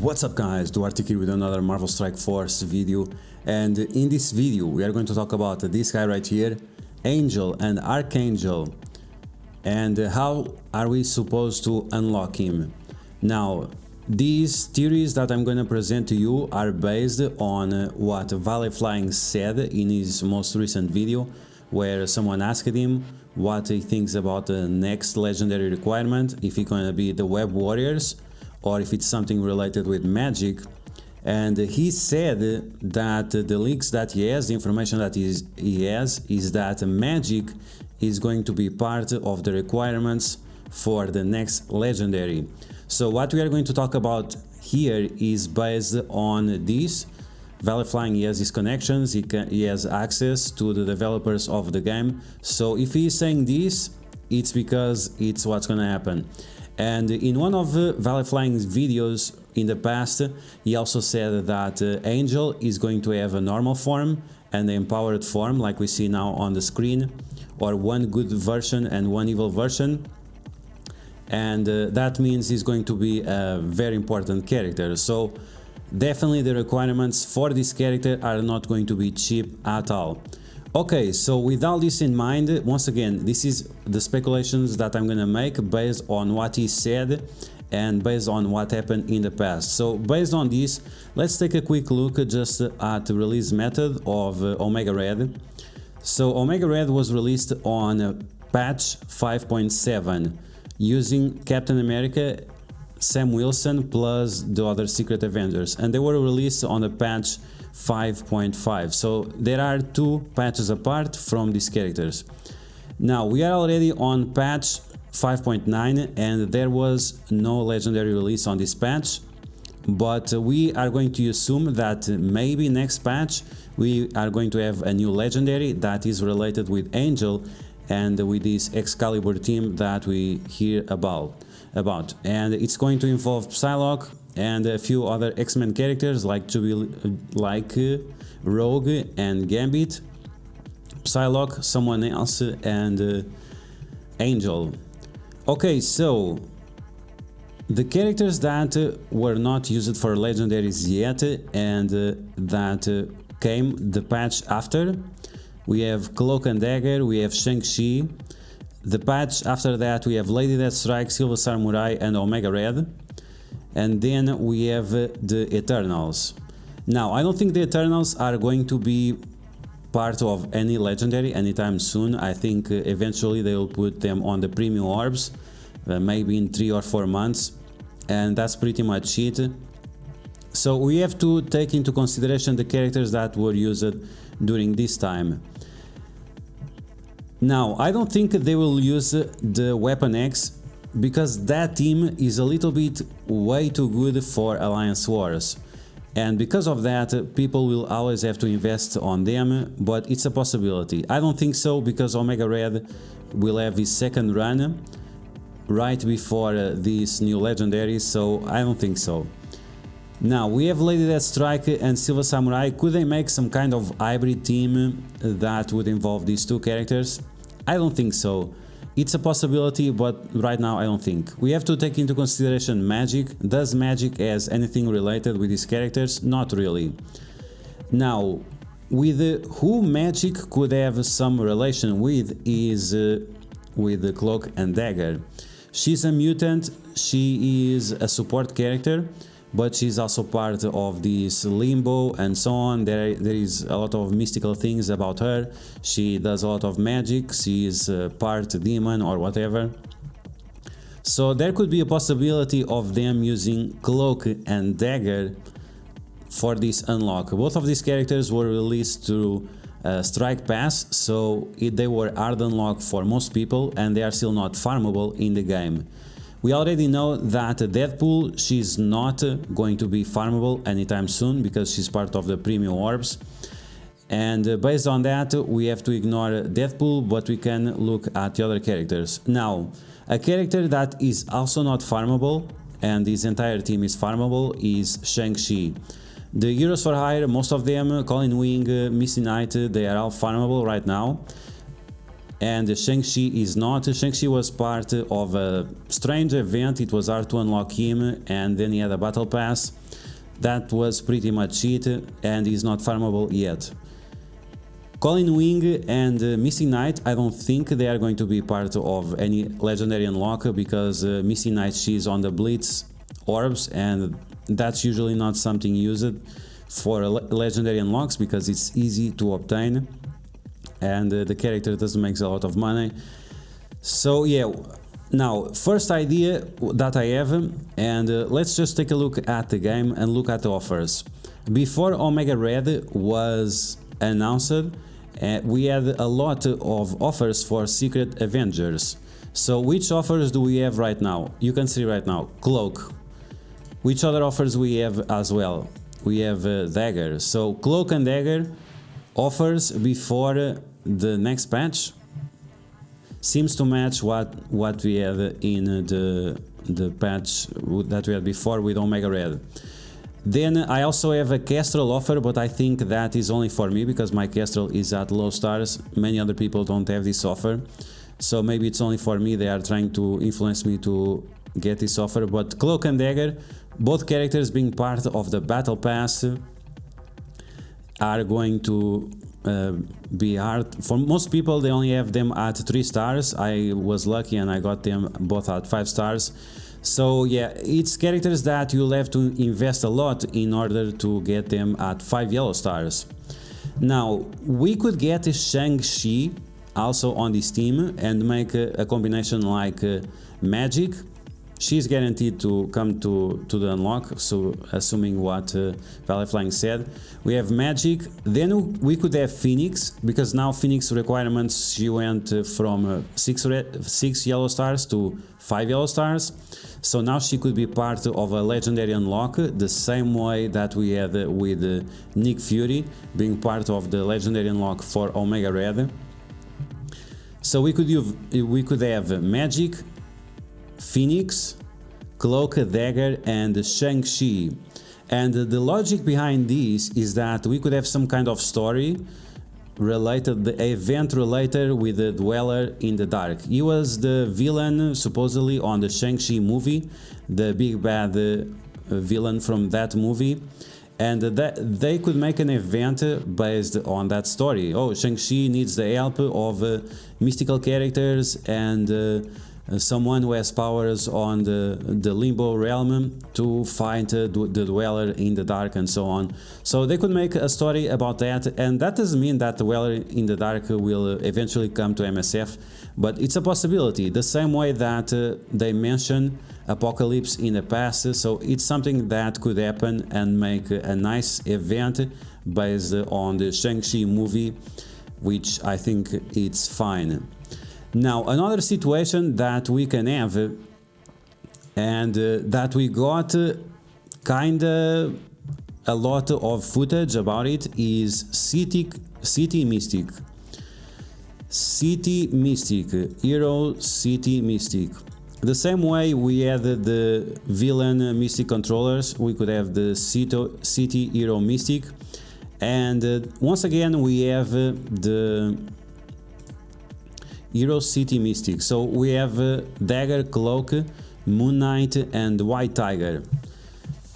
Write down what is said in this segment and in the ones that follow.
What's up guys, Duarte here with another Marvel Strike Force video, and in this video we are going to talk about this guy right here, Angel and Archangel, and how are we supposed to unlock him. Now, these theories that I'm going to present to you are based on what Valley Flying said in his most recent video, where someone asked him what he thinks about the next legendary requirement, if it's going to be the Web Warriors or if it's something related with magic. And he said that the leaks that he has, the information that he has, is that magic is going to be part of the requirements for the next legendary. So what we are going to talk about here is based on this. Valley Flying, he has his connections, he has access to the developers of the game. So if he's saying this, it's because it's what's gonna happen. And in one of Valley Flying's videos in the past, he also said that Angel is going to have a normal form and the empowered form, like we see now on the screen, or one good version and one evil version. And that means he's going to be a very important character. So definitely the requirements for this character are not going to be cheap at all. Okay, so with all this in mind, once again, this is the speculations that I'm gonna make based on what he said and based on what happened in the past. So based on this, let's take a quick look just at the release method of Omega Red. So Omega Red was released on patch 5.7 using Captain America, Sam Wilson plus the other Secret Avengers, and they were released on a patch 5.5. so there are two patches apart from these characters. Now we are already on patch 5.9 and there was no legendary release on this patch, but we are going to assume that maybe next patch we are going to have a new legendary that is related with Angel and with this Excalibur team that we hear about, and it's going to involve Psylocke and a few other X-Men characters like Rogue and Gambit, Psylocke, someone else, and Angel. Okay, so the characters that were not used for legendaries yet and that came the patch after, we have Cloak and Dagger, we have Shangshi. The patch after that we have Lady Deathstrike, Silver Samurai and Omega Red. And then we have the Eternals. Now, I don't think the Eternals are going to be part of any legendary anytime soon. I think eventually they will put them on the premium orbs, maybe in 3 or 4 months, and that's pretty much it. So we have to take into consideration the characters that were used during this time. Now, I don't think they will use the Weapon X, because that team is a little bit way too good for Alliance Wars, and because of that people will always have to invest on them, but it's a possibility. I don't think so, because Omega Red will have his second run right before this new legendary, so I don't think so. Now we have Lady Deathstrike and Silver Samurai. Could they make some kind of hybrid team that would involve these two characters? I don't think so. It's a possibility, but right now I don't think. We have to take into consideration magic. Does magic has anything related with these characters? Not really. Now, with who magic could have some relation with is with the Cloak and Dagger. She's a mutant, she is a support character, but she's also part of this limbo and so on. There is a lot of mystical things about her. She does a lot of magic, she is part demon or whatever. So there could be a possibility of them using Cloak and Dagger for this unlock. Both of these characters were released through Strike Pass, so they were hard unlock for most people and they are still not farmable in the game. We already know that Deadpool, she's not going to be farmable anytime soon because she's part of the premium orbs. And based on that, we have to ignore Deadpool, but we can look at the other characters. Now, a character that is also not farmable, and his entire team is farmable, is Shangshi. The Heroes for Hire, most of them, Colin Wing, Misty Knight, they are all farmable right now. and Shangshi is not. Shangshi was part of a strange event. It was hard to unlock him, and then he had a battle pass. That was pretty much it, and is not farmable yet. Colin Wing and Misty Knight, I don't think they are going to be part of any legendary unlock, because Misty Knight, she's on the Blitz orbs, and that's usually not something used for legendary unlocks because it's easy to obtain, and the character doesn't make a lot of money. So yeah, now first idea that I have, and let's just take a look at the game and look at the offers. Before Omega Red was announced, we had a lot of offers for Secret Avengers. So which offers do we have right now? You can see right now, Cloak. Which other offers we have as well? We have Dagger. So Cloak and Dagger offers before the next patch seems to match what we had in the patch that we had before with Omega Red. Then I also have a Kestrel offer, but I think that is only for me because my Kestrel is at low stars. Many other people don't have this offer, so maybe it's only for me. They are trying to influence me to get this offer. But Cloak and Dagger, both characters being part of the Battle Pass, are going to be hard. For most people, they only have them at 3 stars. I was lucky and I got them both at 5 stars. So yeah, it's characters that you'll have to invest a lot in order to get them at 5 yellow stars. Now, we could get Shangshi also on this team and make a combination like Magic. She's guaranteed to come to the unlock, so assuming what Valley Flying said. We have Magic, then we could have Phoenix, because now Phoenix requirements, she went from 6 yellow stars to 5 yellow stars. So now she could be part of a legendary unlock, the same way that we had with Nick Fury being part of the legendary unlock for Omega Red. So we could have Magic, Phoenix, Cloak, Dagger and Shangshi. And the logic behind this is that we could have some kind of story related, the event related with the Dweller in the Dark. He was the villain supposedly on the Shang-Chi movie, the big bad villain from that movie, and that they could make an event based on that story. Oh, Shang-Chi needs the help of mystical characters and someone who has powers on the Limbo realm to fight the Dweller in the Dark and so on. So they could make a story about that, and that doesn't mean that the Dweller in the Dark will eventually come to MSF, but it's a possibility, the same way that they mention Apocalypse in the past. So it's something that could happen and make a nice event based on the Shang-Chi movie, which I think it's fine. Now, another situation that we can have, and that we got kinda a lot of footage about it, is City Mystic. City Mystic, Hero City Mystic. The same way we had the villain Mystic controllers, we could have the City Hero Mystic, and once again we have the Hero City Mystic. So we have Dagger, Cloak, Moon Knight and White Tiger.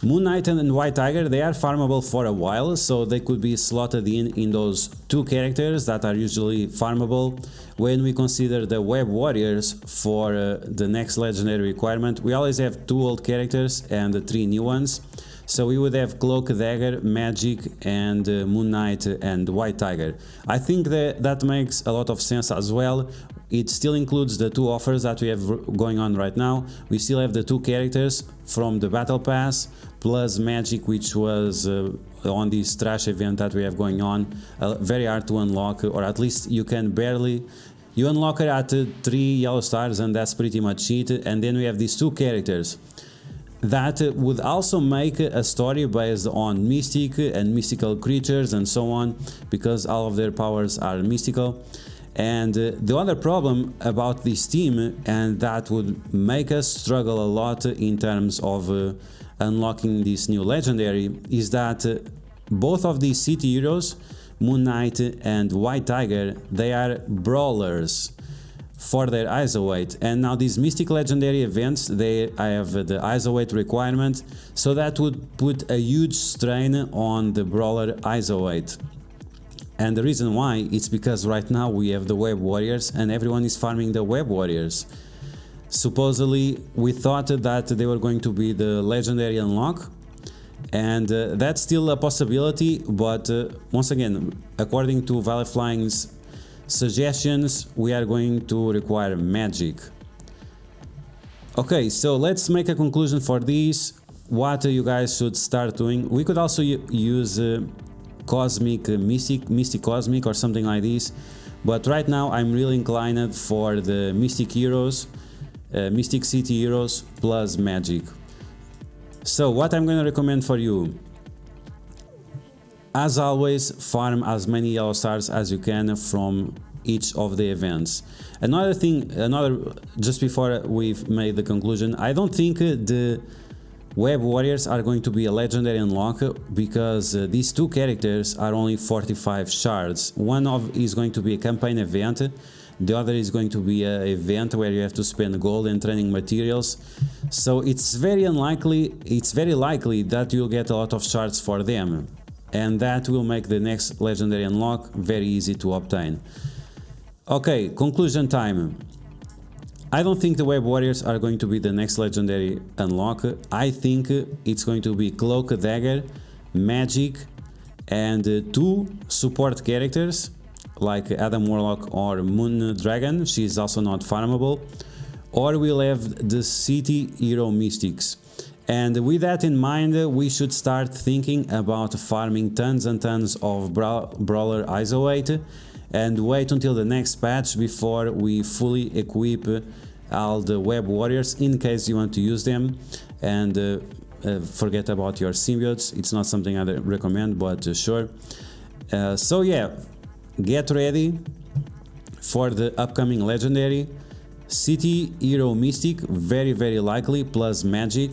Moon Knight and White Tiger, they are farmable for a while, so they could be slotted in those 2 characters that are usually farmable. When we consider the Web Warriors for the next legendary requirement, we always have 2 old characters and 3 new ones. So we would have Cloak, Dagger, Magic and Moon Knight and White Tiger. I think that makes a lot of sense as well. It still includes the 2 offers that we have going on right now. We still have the 2 characters from the Battle Pass, plus Magic, which was on this trash event that we have going on. Very hard to unlock, or at least you can barely... You unlock it at 3 yellow stars and that's pretty much it. And then we have these 2 characters that would also make a story based on mystic and mystical creatures and so on, because all of their powers are mystical. And the other problem about this team, and that would make us struggle a lot in terms of unlocking this new legendary, is that both of these city heroes Moon Knight and White Tiger, they are brawlers for their ISO weight. And now these Mystic Legendary events, they have the ISO weight requirement, so that would put a huge strain on the brawler ISO weight. And the reason why, it's because right now we have the Web Warriors and everyone is farming the Web Warriors. Supposedly we thought that they were going to be the legendary unlock, and that's still a possibility, but once again, according to Valley Flying's suggestions, we are going to require magic. Okay, so let's make a conclusion for this, what you guys should start doing. We could also use Cosmic Mystic Cosmic or something like this, but right now I'm really inclined for the Mystic Heroes, Mystic City Heroes plus magic. So what I'm going to recommend for you, as always, farm as many yellow stars as you can from each of the events. Another thing, just before we've made the conclusion, I don't think the Web Warriors are going to be a legendary unlock, because these two characters are only 45 shards. One is going to be a campaign event, the other is going to be an event where you have to spend gold and training materials. So it's very likely that you'll get a lot of shards for them, and that will make the next legendary unlock very easy to obtain. Okay, conclusion time. I don't think the Web Warriors are going to be the next legendary unlock. I think it's going to be Cloak Dagger, Magic, and two support characters like Adam Warlock or Moon Dragon. She's also not farmable. Or we'll have the City Hero Mystics. And with that in mind, we should start thinking about farming tons and tons of Brawler ISO weight, and wait until the next patch before we fully equip all the Web Warriors, in case you want to use them. And forget about your symbiotes, it's not something I recommend, but sure. So yeah, get ready for the upcoming legendary. City Hero Mystic, very likely, plus magic.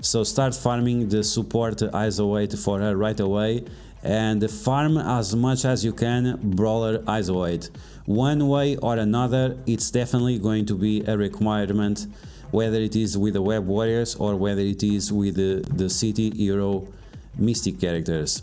So start farming the support ISO weight for her right away, and farm as much as you can Brawler ISO weight. One way or another, it's definitely going to be a requirement, whether it is with the Web Warriors or whether it is with the City Hero Mystic characters.